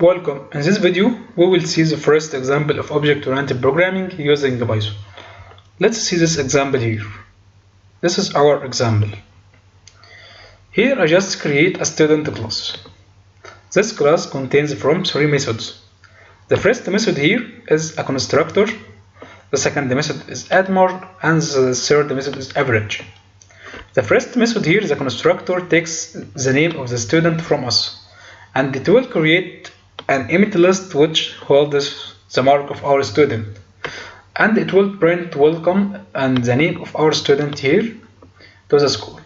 Welcome. In this video, we will see the first example of object-oriented programming using Python. Let's see this example here. This is our example. Here I just create a student class. This class contains from three methods. The first method here is a constructor. The second method is addMark, and the third method is average. The first method here, the constructor, takes the name of the student from us, and it will create an empty list which holds the mark of our student, and it will print welcome and the name of our student here to the school.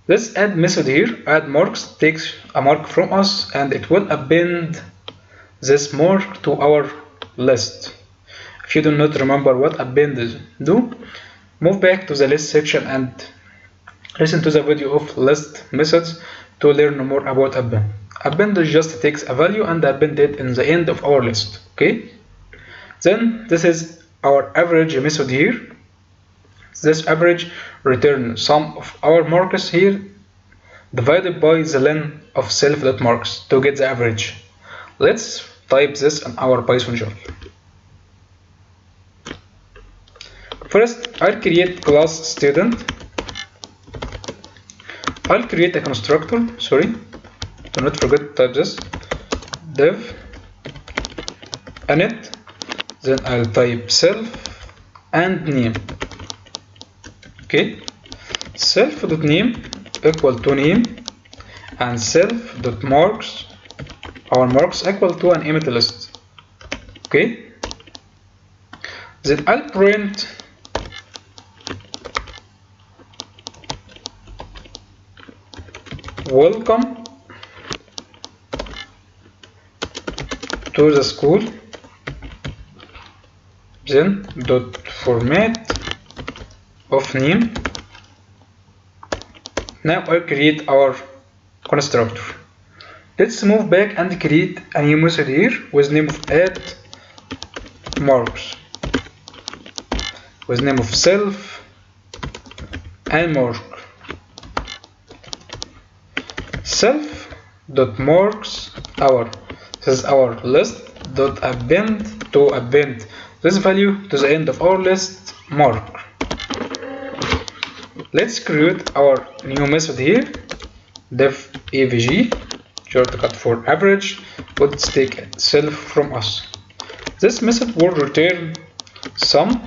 This add method here, addMarks, takes a mark from us and it will append this mark to our list. If you do not remember what append do, move back to the list section and listen to the video of list methods to learn more about append. Append just takes a value and append it in the end of our list. Okay. Then this is our average method here. This average returns sum of our marks here divided by the len of self.marks to get the average. Let's type this in our Python job. First, I'll create class student. I'll create a constructor. Do not forget to type this. Div init. Then I'll type self and name. Okay. Self.name equal to name, and self.marks, our marks equal to an empty list. Okay. Then I'll print welcome to the school. Then dot format of name. Now I'll create our constructor. Let's move back and create a new method here with name of addMarks, with name of self and mark. Self.marks this is our list dot append to append this value to the end of our list mark. Let's create our new method here, def avg, shortcut for average, would take self from us. This method will return sum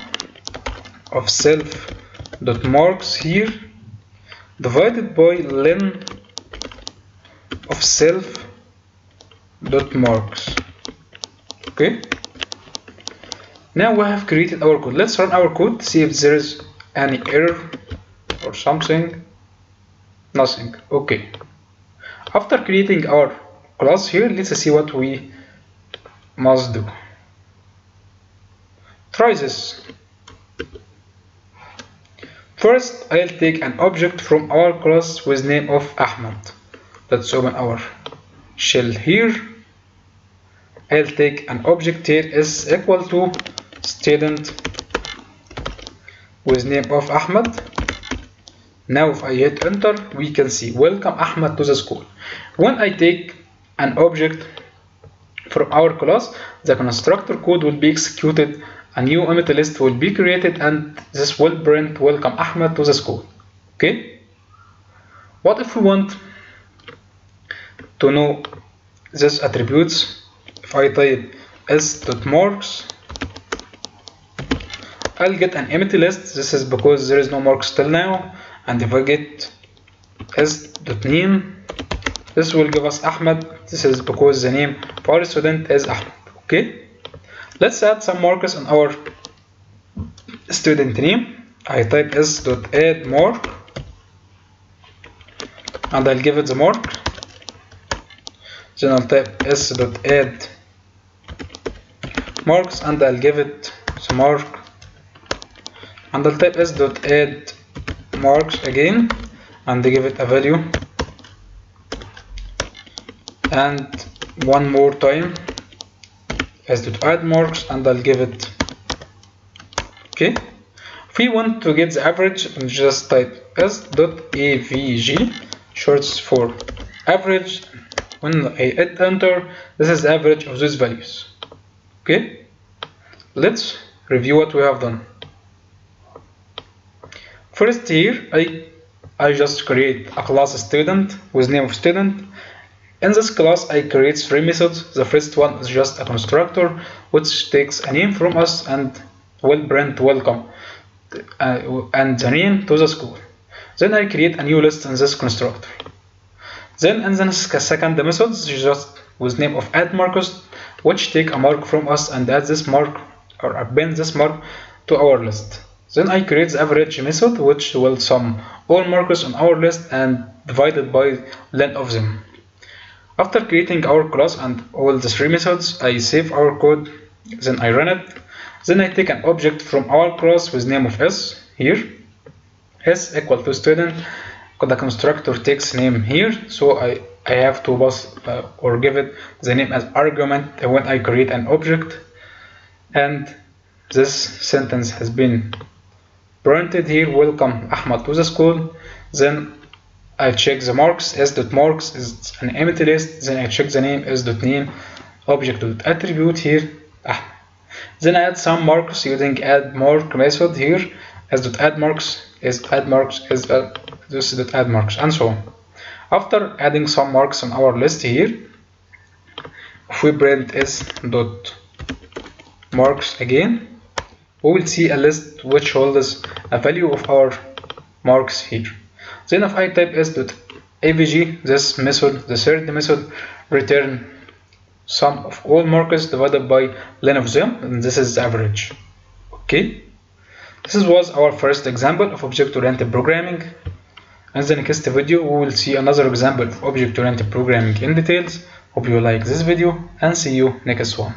of self.marks here divided by len of self.marks. Okay. Now we have created our code. Let's run our code, see if there is any error or something. Nothing. Okay. After creating our class here, let's see what we must do. Try this. First, I'll take an object from our class with name of Ahmed. Let's open our shell here. I'll take an object here is equal to student with name of Ahmed. Now if I hit enter, we can see welcome Ahmed to the school. When I take an object from our class, the constructor code will be executed, a new empty list will be created, and this will print welcome Ahmed to the school. Okay. What if we want to know these attributes? If I type s.marks, I'll get an empty list. This is because there is no marks till now. And if I get s.name, this will give us Ahmed. This is because the name of our student is Ahmed. Okay. Let's add some markers on our student name. I type s.addMark and I'll give it the mark. Then I'll type s.addMarks and I'll give it the mark. And I'll type s.addMarks again and give it a value. And one more time s.addMarks and I'll give it. Okay. If we want to get the average, just type s.avg, shorts for average, when I hit enter, this is the average of these values. Okay, let's review what we have done. First here, I just create a class student with name of student. In this class, I create 3 methods. The first one is just a constructor which takes a name from us and will print welcome and the name to the school. Then I create a new list in this constructor. Then in the second method, just with name of add marks, which take a mark from us and add this mark or append this mark to our list. Then I create the average method, which will sum all markers on our list and divide it by length of them. After creating our class and all the 3 methods, I save our code, then I run it. Then I take an object from our class with name of s here, s equal to student. The constructor takes name here, so I have to pass or give it the name as argument when I create an object. And this sentence has been printed here, welcome Ahmad to the school. Then I check the marks, s.marks is an empty list. Then I check the name, s.name, object.attribute here, Ahmad. Then I add some marks using add mark method here, s.addmarks is this.add marks, and so on. After adding some marks on our list here, if we print s.marks again, we will see a list which holds a value of our marks here. Then if I type s.avg, this method, the third method, return sum of all markers divided by length of them, and this is the average. Okay, this was our first example of object-oriented programming. In the next video, we will see another example of object-oriented programming in details. Hope you like this video and see you next one.